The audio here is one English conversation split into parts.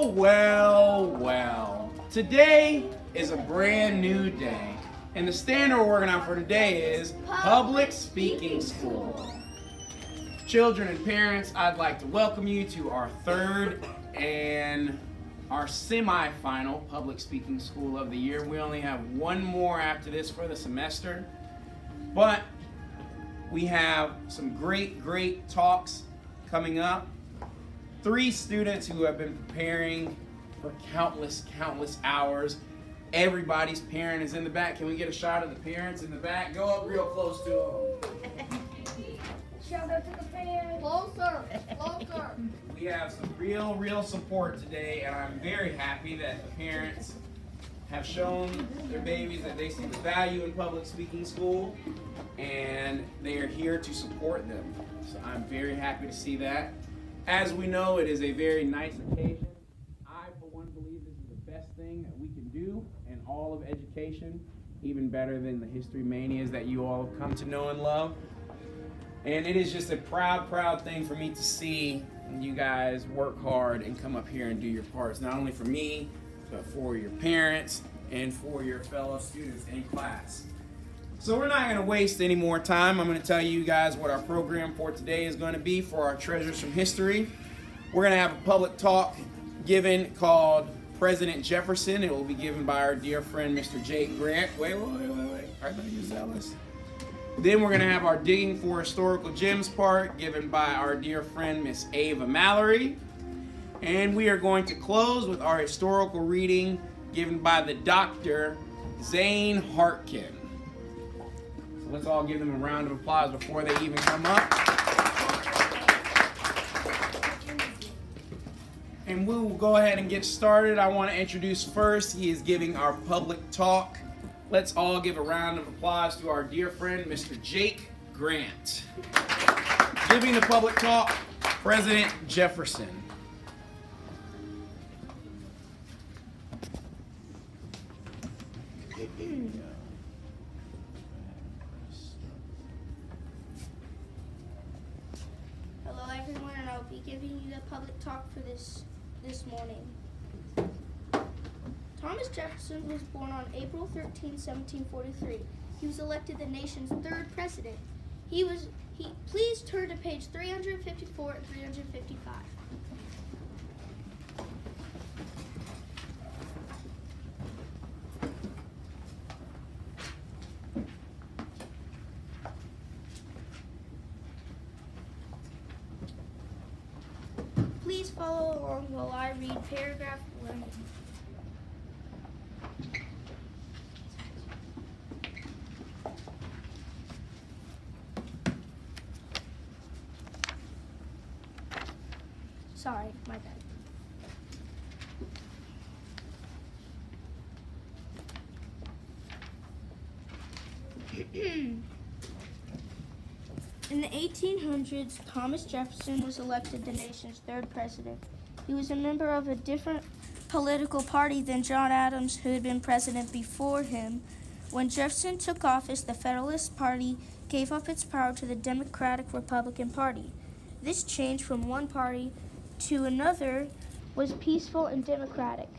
Well. Today is a brand new day, and the standard we're working on for today is Public Speaking School. Children and parents, I'd like to welcome you to our third and our semi-final Public Speaking School of the year. We only have one more after this for the semester, but we have some great talks coming up. 3 students who have been preparing for countless hours. Everybody's parent is in the back. Can we get a shot of the parents in the back? Go up real close to them. Shout out to the parents. Closer. We have some real support today, and I'm very happy that the parents have shown their babies that they see the value in public speaking school, and they are here to support them. So I'm very happy to see that. As we know, it is a very nice occasion. I, for one, believe this is the best thing that we can do in all of education, even better than the history manias that you all have come to know and love. And it is just a proud thing for me to see you guys work hard and come up here and do your parts, not only for me, but for your parents and for your fellow students in class. So we're not going to waste any more time. I'm going to tell you guys what our program for today is going to be for our Treasures from History. We're going to have a public talk given called President Jefferson. It will be given by our dear friend, Mr. Jake Grant. Wait. I know you're zealous. Then we're going to have our Digging for Historical Gems part given by our dear friend, Miss Ava Mallory. And we are going to close with our historical reading given by the Dr. Zane Hartkin. So let's all give them a round of applause before they even come up. And we will go ahead and get started. I want to introduce first, he is giving our public talk. Let's all give a round of applause to our dear friend, Mr. Jake Grant. Giving the public talk, President Jefferson. Hello everyone, and I'll be giving you the public talk for this morning. Thomas Jefferson was born on April 13, 1743. He was elected the nation's 3rd president. Please turn to page 354 and 355. Please follow along while I read paragraph 1. Sorry, my bad. In the 1800s, Thomas Jefferson was elected the nation's 3rd president. He was a member of a different political party than John Adams, who had been president before him. When Jefferson took office, the Federalist Party gave up its power to the Democratic Republican Party. This change from one party to another was peaceful and democratic.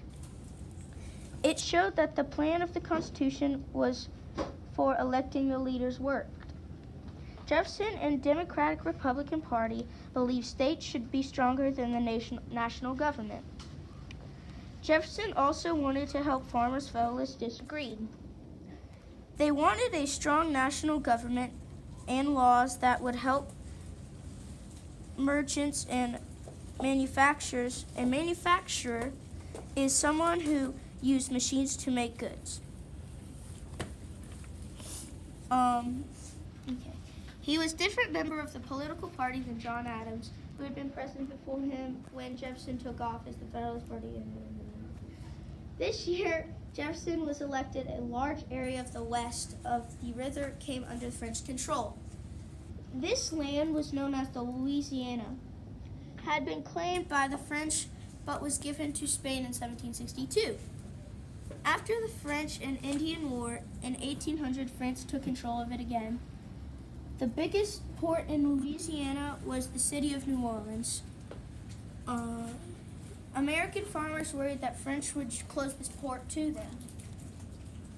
It showed that the plan of the Constitution was for electing the leaders worked. Jefferson and Democratic Republican Party believed states should be stronger than the national government. Jefferson also wanted to help farmers. Federalists disagreed. They wanted a strong national government and laws that would help merchants and manufacturers. A manufacturer is someone who used machines to make goods. He was a different member of the political party than John Adams, who had been president before him when Jefferson took office, the Federalist Party. This year, Jefferson was elected. A large area of the west of the river came under French control. This land was known as the Louisiana, had been claimed by the French, but was given to Spain in 1762. After the French and Indian War in 1800, France took control of it again. The biggest port in Louisiana was the city of New Orleans. American farmers worried that French would close this port to them.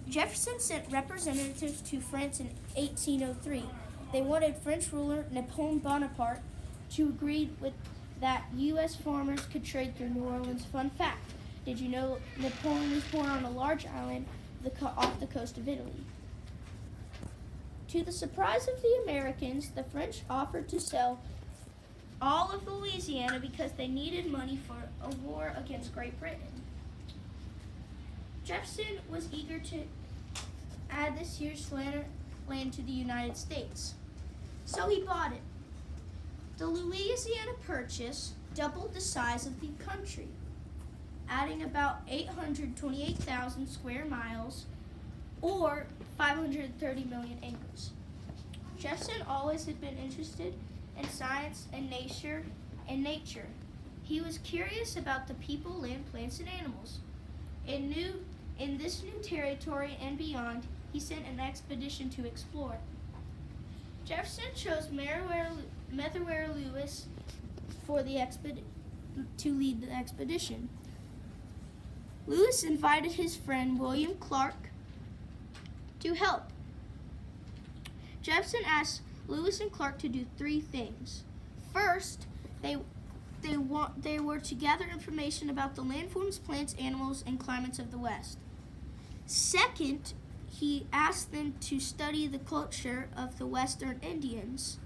Jefferson sent representatives to France in 1803. They wanted French ruler Napoleon Bonaparte to agree with that U.S. farmers could trade through New Orleans. Fun fact, did you know Napoleon was born on a large island off the coast of Italy? To the surprise of the Americans, the French offered to sell all of Louisiana because they needed money for a war against Great Britain. Jefferson was eager to add this year's land to the United States, so he bought it. The Louisiana Purchase doubled the size of the country, adding about 828,000 square miles or 530 million acres. Jefferson always had been interested in science and nature. He was curious about the people, land, plants, and animals. In this new territory and beyond, he sent an expedition to explore. Jefferson chose Meriwether Lewis to lead the expedition. Lewis invited his friend William Clark to help. Jefferson asked Lewis and Clark to do three things. First, they were to gather information about the landforms, plants, animals, and climates of the West. Second, he asked them to study the culture of the Western Indians.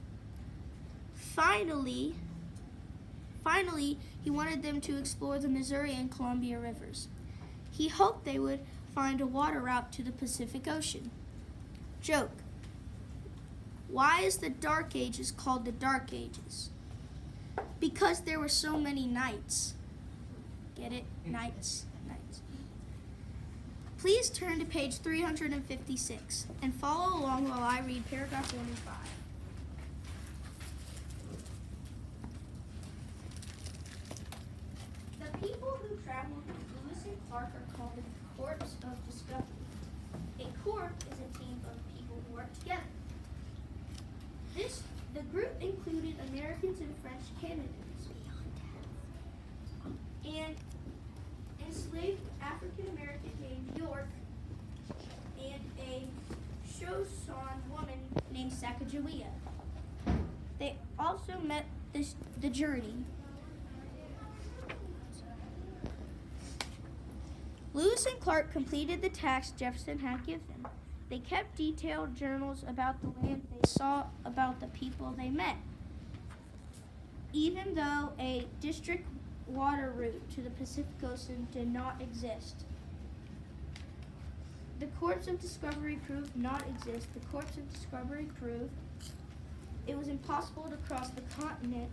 Finally, he wanted them to explore the Missouri and Columbia rivers. He hoped they would find a water route to the Pacific Ocean. Joke. Why is the Dark Ages called the Dark Ages? Because there were so many nights. Get it? Nights. Please turn to page 356 and follow along while I read paragraph 1 and 5. The people who traveled with Lewis and Clark are called the Corps of Discovery. A corps is a team of people who work together. The group included Americans and French Canadians and enslaved African American named York and a Shoshone woman named Sacagawea. They also met the jury. Lewis and Clark completed the task Jefferson had given. They kept detailed journals about the land they saw, about the people they met. Even though a district water route to the Pacific Ocean did not exist. The Corps of Discovery proved not exist. The Corps of Discovery proved it was impossible to cross the continent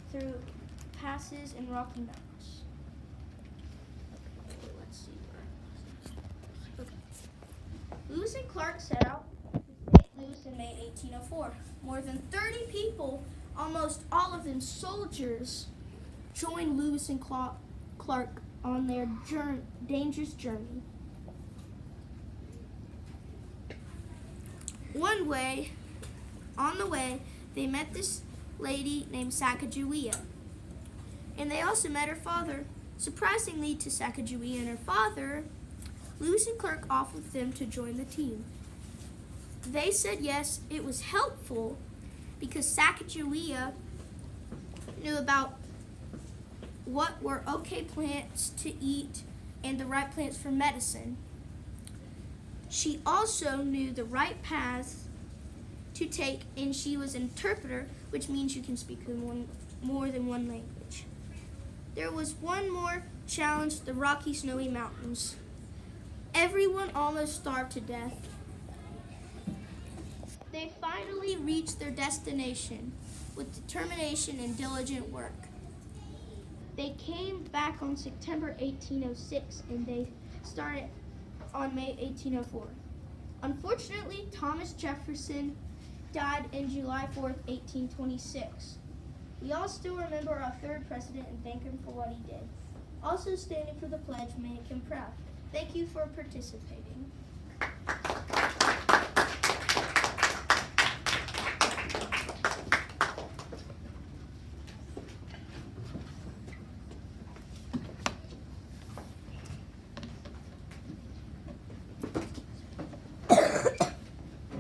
through passes and Rocky Mountains. Let's see where. Okay. Lewis and Clark set out to St. Louis in May 1804. More than 30 people, almost all of them soldiers, joined Lewis and Clark on their dangerous journey. On the way, they met this lady named Sacagawea, and they also met her father. Surprisingly to Sacagawea and her father, Lewis and Clark offered them to join the team. They said yes. It was helpful because Sacagawea knew about what were okay plants to eat and the right plants for medicine. She also knew the right paths to take, and she was an interpreter, which means you can speak more than one language. There was one more challenge: the Rocky Snowy Mountains. Everyone almost starved to death. They finally reached their destination with determination and diligent work. They came back on September 1806 and they started on May 1804. Unfortunately, Thomas Jefferson died in July 4th, 1826. We all still remember our third president and thank him for what he did. Also standing for the pledge, make him proud. Thank you for participating.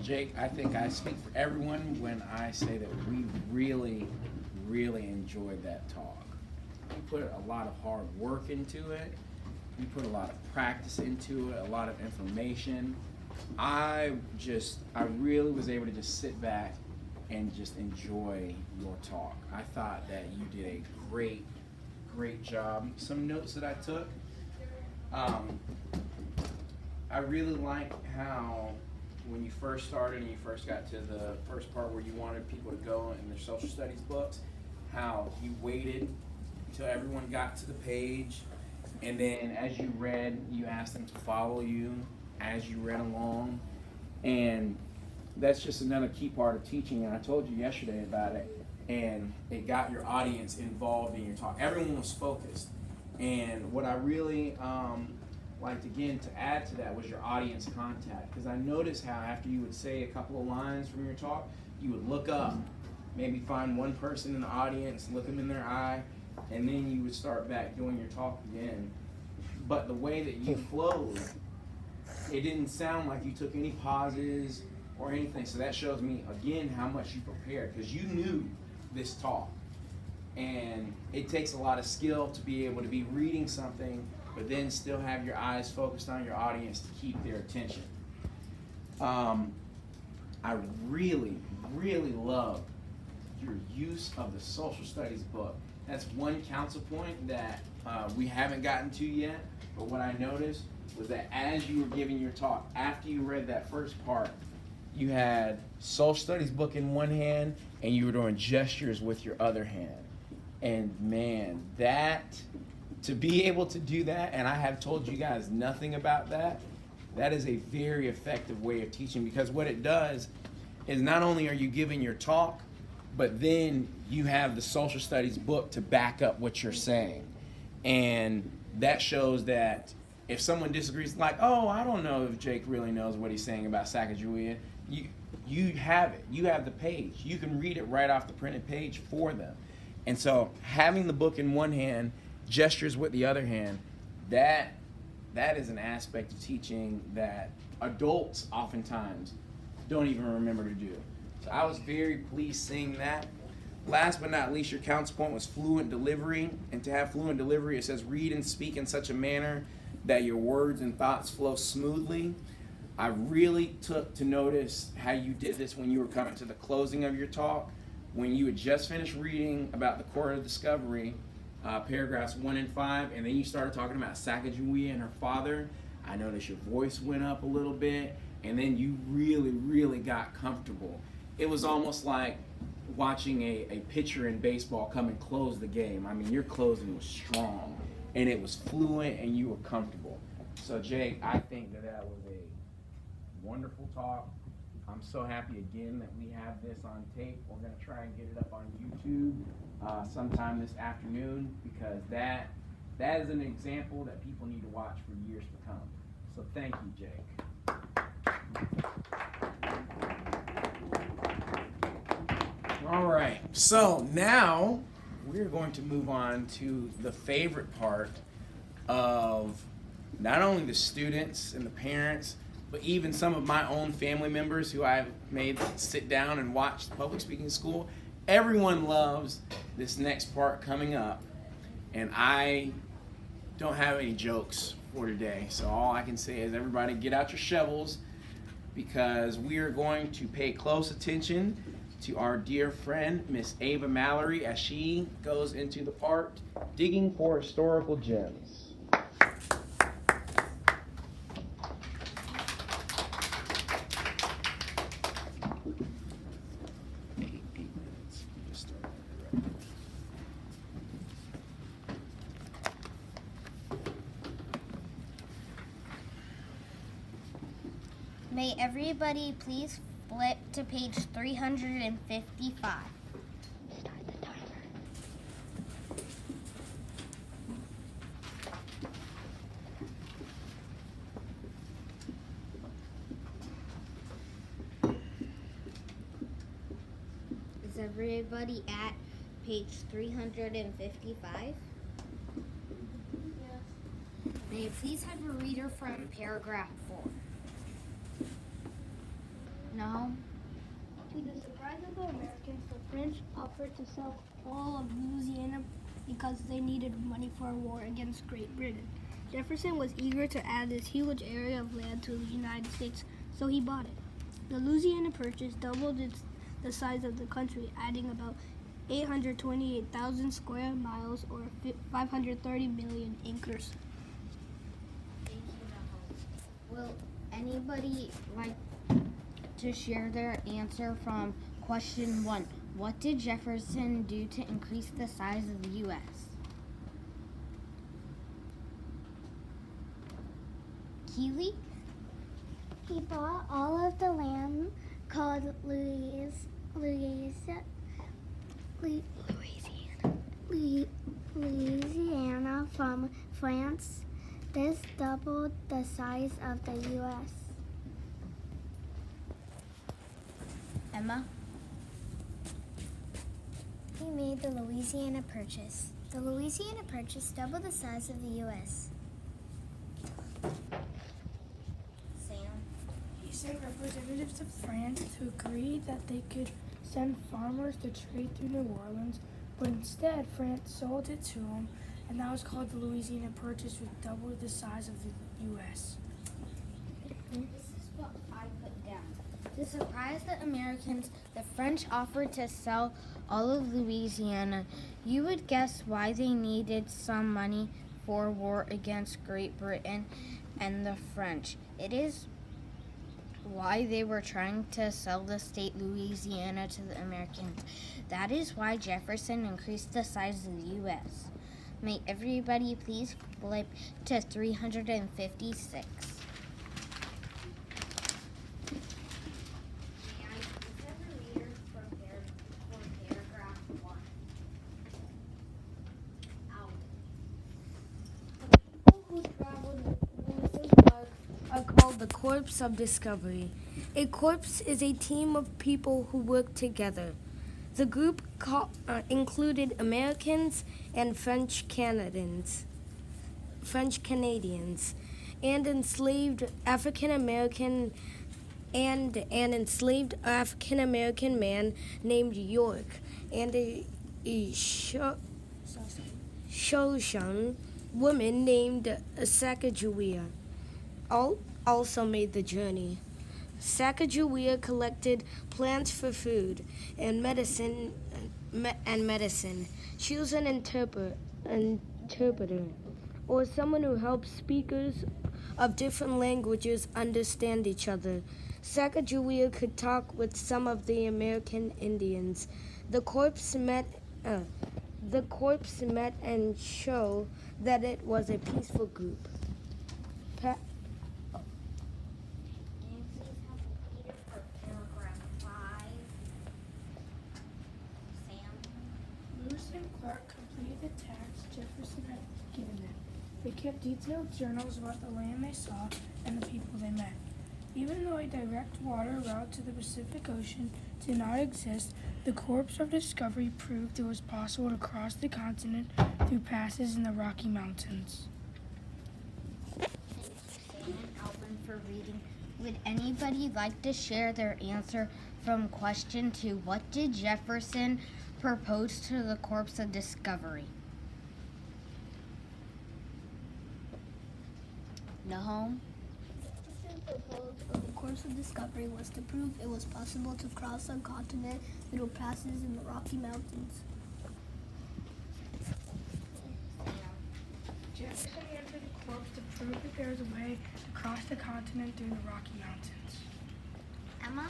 Jake, I think I speak for everyone when I say that we really, really enjoyed that talk. We put a lot of hard work into it. We put a lot of practice into it, a lot of information. I really was able to just sit back and just enjoy your talk. I thought that you did a great, great job. Some notes that I took. I really like how when you first started and you first got to the first part where you wanted people to go in their social studies books, how you waited until everyone got to the page, and then as you read, you asked them to follow you as you read along. And that's just another key part of teaching, and I told you yesterday about it, and it got your audience involved in your talk. Everyone was focused. And what I really liked, again, to add to that was your audience contact, because I noticed how after you would say a couple of lines from your talk, you would look up, maybe find one person in the audience, look them in their eye, and then you would start back doing your talk again. But the way that you flowed, it didn't sound like you took any pauses or anything. So that shows me, again, how much you prepared, because you knew this talk. And it takes a lot of skill to be able to be reading something, but then still have your eyes focused on your audience to keep their attention. I really, really love your use of the social studies book. That's one council point that we haven't gotten to yet, but what I noticed was that as you were giving your talk, after you read that first part, you had social studies book in one hand and you were doing gestures with your other hand. And man, to be able to do that, and I have told you guys nothing about that, that is a very effective way of teaching, because what it does is not only are you giving your talk, but then you have the social studies book to back up what you're saying. And that shows that if someone disagrees, like, oh, I don't know if Jake really knows what he's saying about Sacagawea, you have it. You have the page. You can read it right off the printed page for them. And so having the book in one hand, gestures with the other hand, that is an aspect of teaching that adults oftentimes don't even remember to do. So I was very pleased seeing that. Last but not least, your council point was fluent delivery. And to have fluent delivery, it says read and speak in such a manner that your words and thoughts flow smoothly. I really took to notice how you did this when you were coming to the closing of your talk, when you had just finished reading about the Court of Discovery, paragraphs 1 and 5, and then you started talking about Sacagawea and her father. I noticed your voice went up a little bit, and then you really, really got comfortable. It was almost like watching a pitcher in baseball come and close the game. I mean, your closing was strong, and it was fluent, and you were comfortable. So, Jake, I think that was a wonderful talk. I'm so happy again that we have this on tape. We're going to try and get it up on YouTube sometime this afternoon, because that is an example that people need to watch for years to come. So thank you, Jake. All right, so now we're going to move on to the favorite part of not only the students and the parents, but even some of my own family members who I've made sit down and watch public speaking school. Everyone loves this next part coming up, and I don't have any jokes for today. So all I can say is everybody get out your shovels, because we are going to pay close attention to our dear friend, Miss Ava Mallory, as she goes into the part, Digging for Historical Gems. May everybody please flip to page 355. Start the timer. Is everybody at page 355? Yes. May I please have a reader from paragraph 4? No. To the surprise of the Americans, the French offered to sell all of Louisiana because they needed money for a war against Great Britain. Jefferson was eager to add this huge area of land to the United States, so he bought it. The Louisiana Purchase doubled the size of the country, adding about 828,000 square miles or 530 million acres. Thank you, Will anybody like to share their answer from question 1? What did Jefferson do to increase the size of the U.S.? Keely? He bought all of the land called Louisiana from France. This doubled the size of the U.S. Emma? He made the Louisiana Purchase. The Louisiana Purchase doubled the size of the U.S. Sam? He sent representatives to France who agreed that they could send farmers to trade through New Orleans, but instead France sold it to him, and that was called the Louisiana Purchase, which doubled the size of the U.S. This is what I put down. To surprise the Americans, the French offered to sell all of Louisiana. You would guess why they needed some money for war against Great Britain and the French. It is why they were trying to sell the state Louisiana to the Americans. That is why Jefferson increased the size of the U.S. May everybody please flip to 356. Who traveled with Lewis and Clark are called the Corps of Discovery. A corps is a team of people who work together. The group included Americans and French Canadians, and enslaved African American and an enslaved African American man named York, and a Shoshone woman named Sacagawea also made the journey. Sacagawea collected plants for food and medicine. She was an interpreter, or someone who helps speakers of different languages understand each other. Sacagawea could talk with some of the American Indians. The corps met and showed that it was a peaceful group. Lewis and Clark completed the tasks Jefferson had given them. They kept detailed journals about the land they saw and the people they met. Even though a direct water route to the Pacific Ocean did not exist, the Corps of Discovery proved it was possible to cross the continent through passes in the Rocky Mountains. Thank you, Sam and Alvin, for reading. Would anybody like to share their answer from question 2? What did Jefferson propose to the Corps of Discovery? Nahum? Jefferson's proposal of the Corps of Discovery was to prove it was possible to cross a continent through passes in the Rocky Mountains. Jefferson entered the Corps to prove that there was a way to cross the continent through the Rocky Mountains. Emma?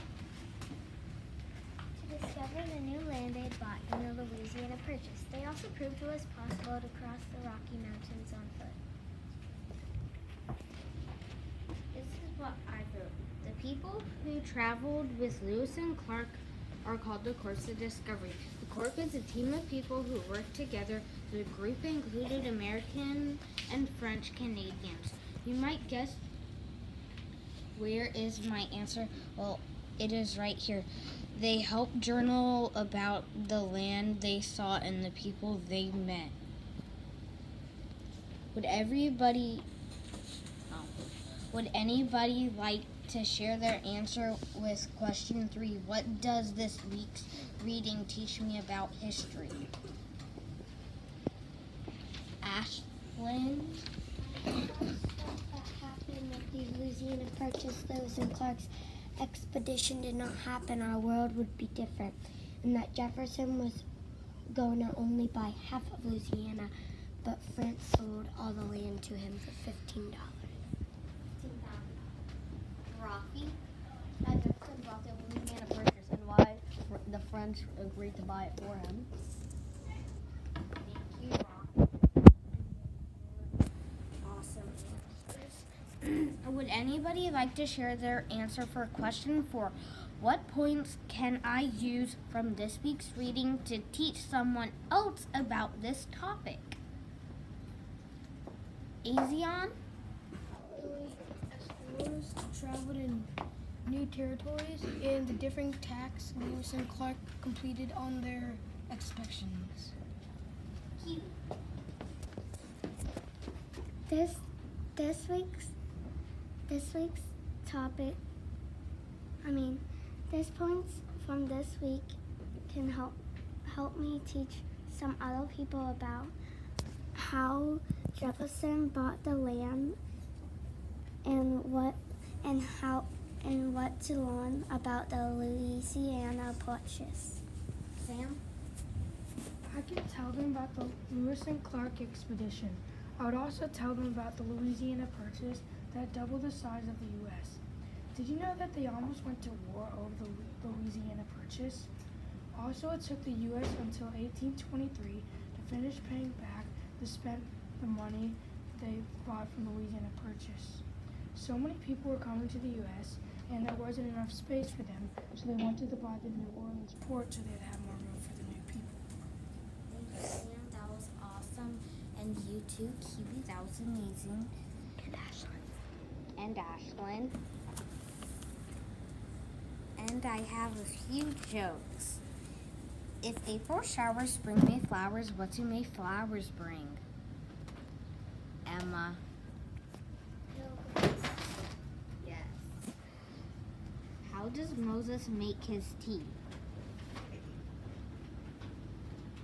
To discover the new land they had bought in the Louisiana Purchase. They also proved it was possible to cross the Rocky Mountains on foot. This is what I wrote. The people who traveled with Lewis and Clark are called the Corps of Discovery. The Corps is a team of people who work together. The group included American and French Canadians. You might guess, where is my answer? Well, it is right here. They helped journal about the land they saw and the people they met. Would anybody like to share their answer with question 3. What does this week's reading teach me about history? Ashlyn? What happened with the Louisiana Purchase, Lewis and Clark's expedition did not happen, our world would be different. And that Jefferson was going to only buy half of Louisiana, but France sold all the land to him for $15. Rafi? Jefferson bought the Louisiana Purchase and why the French agreed to buy it for him. Thank you, Rafi. Awesome. Would anybody like to share their answer for question 4? What points can I use from this week's reading to teach someone else about this topic? Azion? Explorers traveled in new territories and the different tasks Lewis and Clark completed on their expeditions. This week's topic, this points from this week can help me teach some other people about how Jefferson bought the land and what to learn about the Louisiana Purchase. Sam? I can tell them about the Lewis and Clark expedition. I would also tell them about the Louisiana Purchase that doubled the size of the U.S. Did you know that they almost went to war over the Louisiana Purchase? Also, it took the U.S. until 1823 to finish paying back the money they bought from the Louisiana Purchase. So many people were coming to the U.S. and there wasn't enough space for them, so they wanted to buy the New Orleans port so they'd have more room for the new people. Thank you, Sam. That was awesome. And you too, Kiwi. That was amazing. And Ashlyn. And I have a few jokes. If April showers bring May flowers, what do May flowers bring? Emma. Yes. How does Moses make his tea?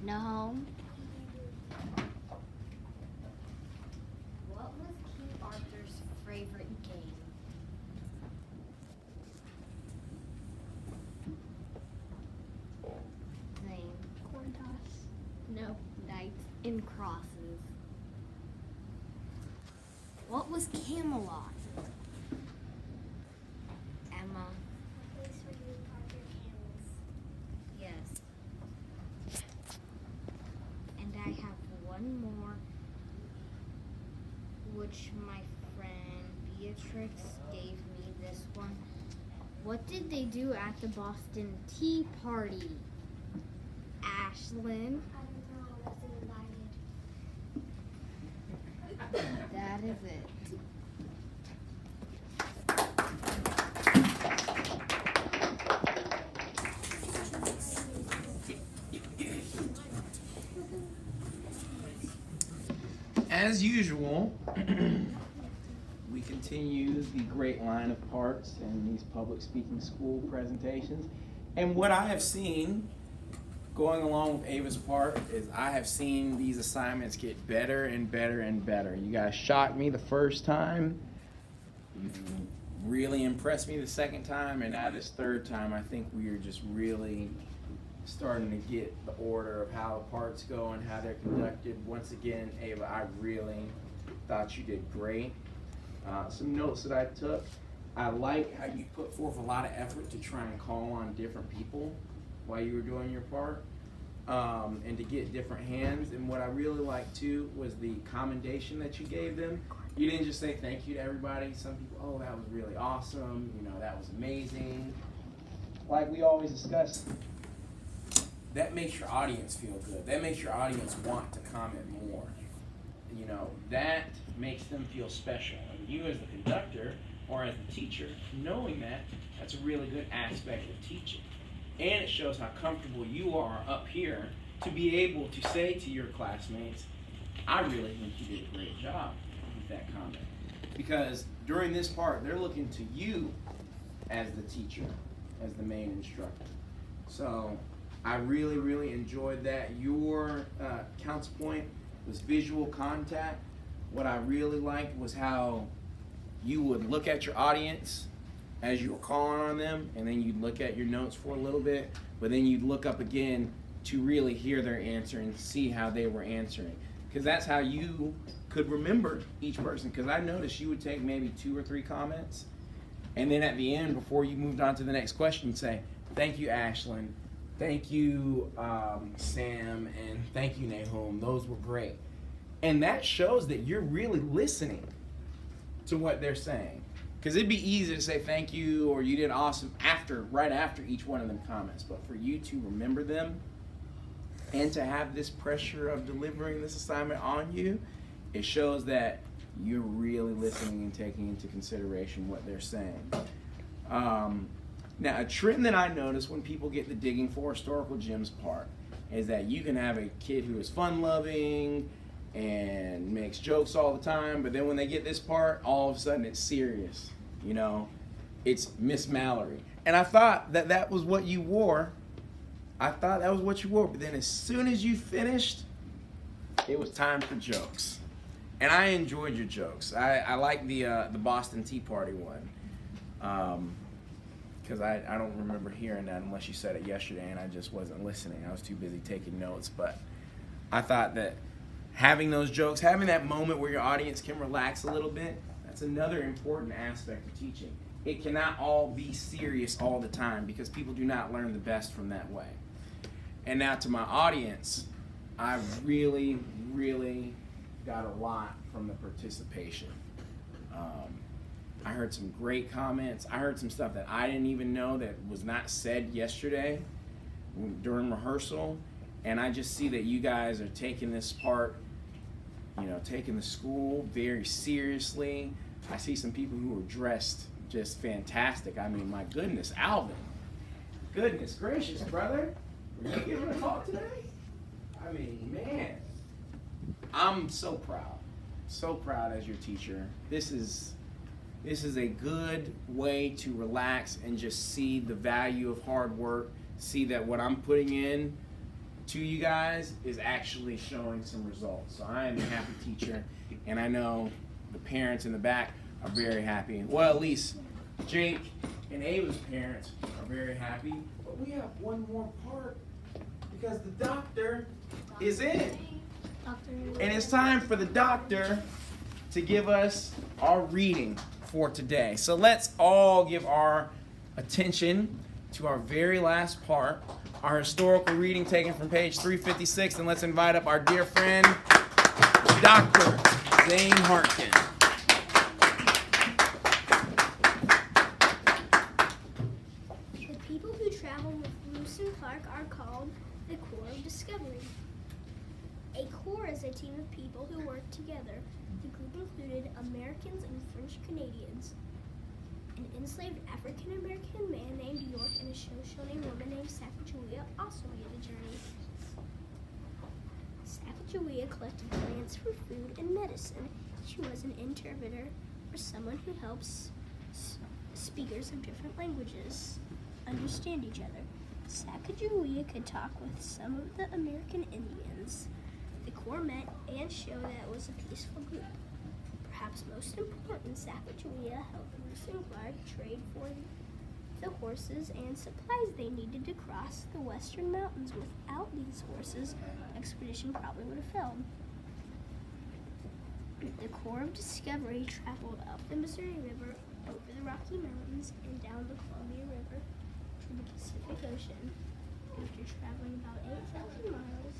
No. What was King Arthur's favorite game? Zane. Coin toss. No, knights and crosses. What was Camelot? Emma. Place where you park your camels. Yes. And I have one more, which my friend Beatrix gave me this one. What did they do at the Boston Tea Party? Ashlyn. I don't know, I wasn't invited. That is it. As usual, we continue the great line of parts in these public speaking school presentations. And what I have seen going along with Ava's part is I have seen these assignments get better and better and better. You guys shocked me the first time. You really impressed me the second time. And now this third time, I think we are just really starting to get the order of how the parts go and how they're conducted. Once again, Ava, I really thought you did great. Some notes that I took. I like how you put forth a lot of effort to try and call on different people while you were doing your part, and to get different hands. And what I really liked too was the commendation that you gave them. You didn't just say thank you to everybody. Some people, oh, that was really awesome. You know, that was amazing. Like we always discuss, that makes your audience feel good. That makes your audience want to comment more. You know, that makes them feel special. And you as the conductor or as the teacher, knowing that, that's a really good aspect of teaching. And it shows how comfortable you are up here to be able to say to your classmates, I really think you did a great job with that comment. Because during this part, they're looking to you as the teacher, as the main instructor. So I really, really enjoyed that. Your counsel point was visual contact. What I really liked was how you would look at your audience as you were calling on them, and then you'd look at your notes for a little bit, but then you'd look up again to really hear their answer and see how they were answering. Because that's how you could remember each person. Because I noticed you would take maybe 2 or 3 comments, and then at the end, before you moved on to the next question, you'd say, thank you, Ashlyn. Thank you, Sam, and thank you, Nahum. Those were great. And that shows that you're really listening to what they're saying. Because it'd be easy to say thank you or you did awesome right after each one of them comments. But for you to remember them and to have this pressure of delivering this assignment on you, it shows that you're really listening and taking into consideration what they're saying. Now, a trend that I notice when people get the digging for historical gems part is that you can have a kid who is fun-loving and makes jokes all the time, but then when they get this part, all of a sudden it's serious. You know, it's Miss Mallory. And I thought that was what you wore. But then as soon as you finished, it was time for jokes. And I enjoyed your jokes. I like the Boston Tea Party one. Because I don't remember hearing that unless you said it yesterday and I just wasn't listening. I was too busy taking notes. But I thought that having those jokes, having that moment where your audience can relax a little bit, that's another important aspect of teaching. It cannot all be serious all the time because people do not learn the best from that way. And now to my audience, I really, really got a lot from the participation. I heard some great comments. I heard some stuff that I didn't even know that was not said yesterday during rehearsal. And I just see that you guys are taking this part, taking the school very seriously. I see some people who are dressed just fantastic. I mean, my goodness, Alvin. Goodness gracious, brother. Were you giving a talk today? I mean, man. I'm so proud. So proud as your teacher. This is a good way to relax and just see the value of hard work. See that what I'm putting in to you guys is actually showing some results. So I am a happy teacher, and I know the parents in the back are very happy. Well, at least Jake and Ava's parents are very happy. But we have one more part because the doctor is in. And it's time for the doctor to give us our reading for today. So let's all give our attention to our very last part, our historical reading taken from page 356, and let's invite up our dear friend, Dr. Zane Hartkin. The people who travel with Lewis and Clark are called the Corps of Discovery. A corps is a team of people who work together. The group included Americans and French Canadians. An enslaved African-American man named York and a Shoshone woman named Sacagawea also made the journey. Sacagawea collected plants for food and medicine. She was an interpreter, or someone who helps speakers of different languages understand each other. Sacagawea could talk with some of the American Indians. The Corps met and showed that it was a peaceful group. Perhaps most important, Sacagawea helped Lewis and Clark trade for the horses and supplies they needed to cross the western mountains. Without these horses, the expedition probably would have failed. The Corps of Discovery traveled up the Missouri River, over the Rocky Mountains, and down the Columbia River to the Pacific Ocean. After traveling about 8,000 miles,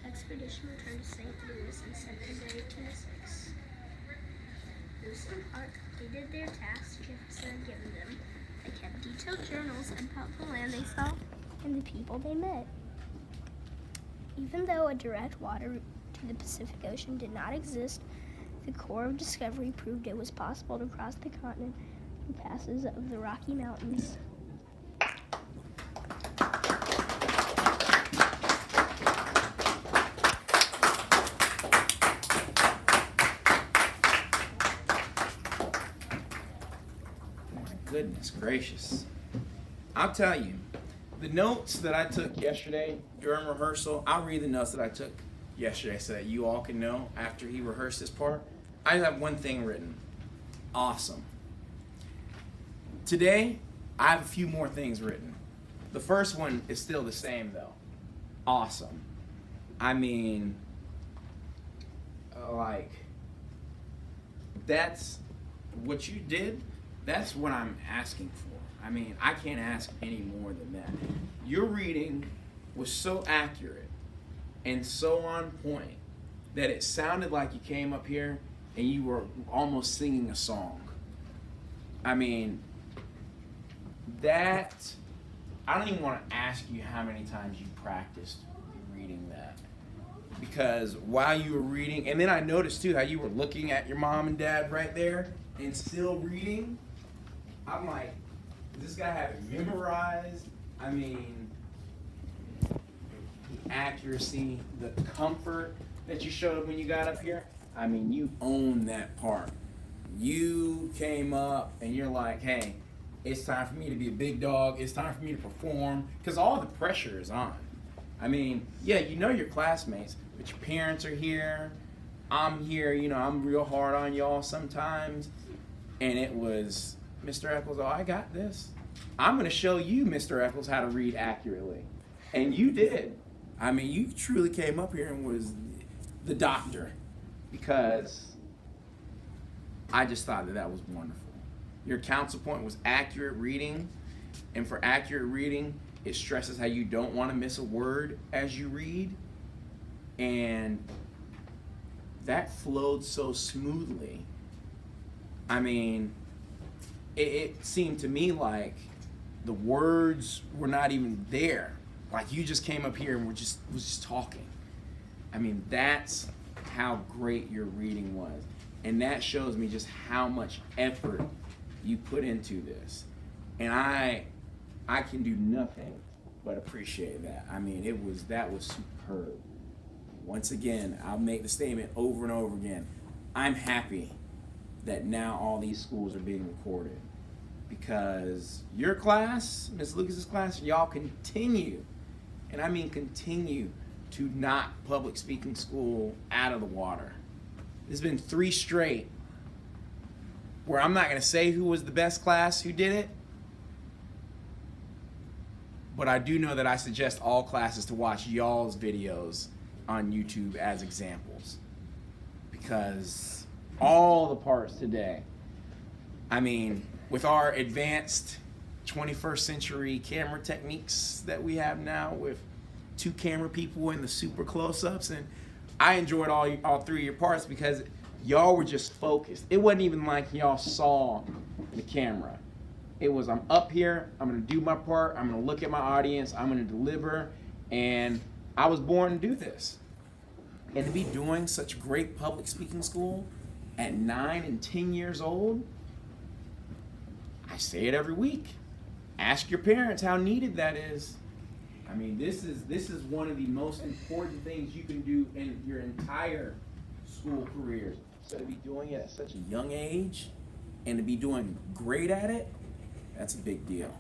the expedition returned to St. Louis in September 1806. Lewis and Clark completed their tasks Jefferson had given them. They kept detailed journals about the land they saw and the people they met. Even though a direct water route to the Pacific Ocean did not exist, the Corps of Discovery proved it was possible to cross the continent through passes of the Rocky Mountains. Goodness gracious. I'll tell you, the notes that I took yesterday during rehearsal, I'll read the notes that I took yesterday so that you all can know after he rehearsed this part. I have one thing written. Awesome. Today, I have a few more things written. The first one is still the same though. Awesome. I mean, like, that's what you did. That's what I'm asking for. I mean, I can't ask any more than that. Your reading was so accurate and so on point that it sounded like you came up here and you were almost singing a song. I mean, that, I don't even want to ask you how many times you practiced reading that. Because while you were reading, and then I noticed too how you were looking at your mom and dad right there and still reading. I'm like, does this guy have it memorized? I mean, the accuracy, the comfort that you showed when you got up here. I mean, you owned that part. You came up and you're like, hey, it's time for me to be a big dog. It's time for me to perform. Because all the pressure is on. I mean, yeah, you know your classmates, but your parents are here. I'm here, you know, I'm real hard on y'all sometimes. And it was, Mr. Eccles, oh, I got this. I'm going to show you, Mr. Eccles, how to read accurately. And you did. I mean, you truly came up here and was the doctor. Because I just thought that that was wonderful. Your counsel point was accurate reading. And for accurate reading, it stresses how you don't want to miss a word as you read. And that flowed so smoothly. I mean, it seemed to me like the words were not even there. Like you just came up here and was just talking. I mean, that's how great your reading was. And that shows me just how much effort you put into this. And I can do nothing but appreciate that. I mean, that was superb. Once again, I'll make the statement over and over again. I'm happy that now all these schools are being recorded, because your class, Ms. Lucas's class, y'all continue, and I mean continue, to knock public speaking school out of the water. There's been 3 straight where I'm not going to say who was the best class who did it, but I do know that I suggest all classes to watch y'all's videos on YouTube as examples, because all the parts today, I mean, with our advanced 21st century camera techniques that we have now with 2 camera people and the super close-ups, and I enjoyed all 3 of your parts because y'all were just focused. It wasn't even like y'all saw the camera. It was, I'm up here, I'm gonna do my part, I'm gonna look at my audience, I'm gonna deliver, and I was born to do this. And to be doing such great public speaking school at 9 and 10 years old, I say it every week. Ask your parents how needed that is. I mean, this is one of the most important things you can do in your entire school careers. So to be doing it at such a young age and to be doing great at it, that's a big deal.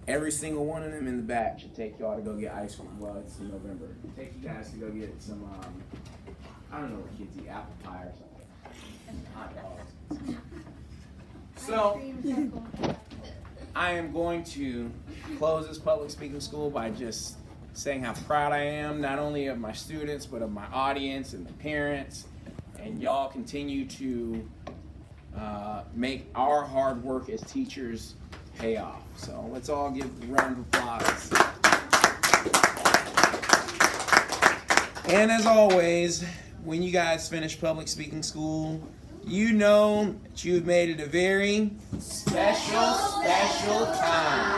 Every single one of them in the back should take y'all to go get ice cream. Well, it's in November. Take you guys to go get some, I don't know what kids eat, apple pie or something. Hot dogs. So, I am going to close this public speaking school by just saying how proud I am, not only of my students, but of my audience and the parents. And y'all continue to make our hard work as teachers pay off. So let's all give a round of applause. And as always, when you guys finish public speaking school, you know that you've made it a very special time.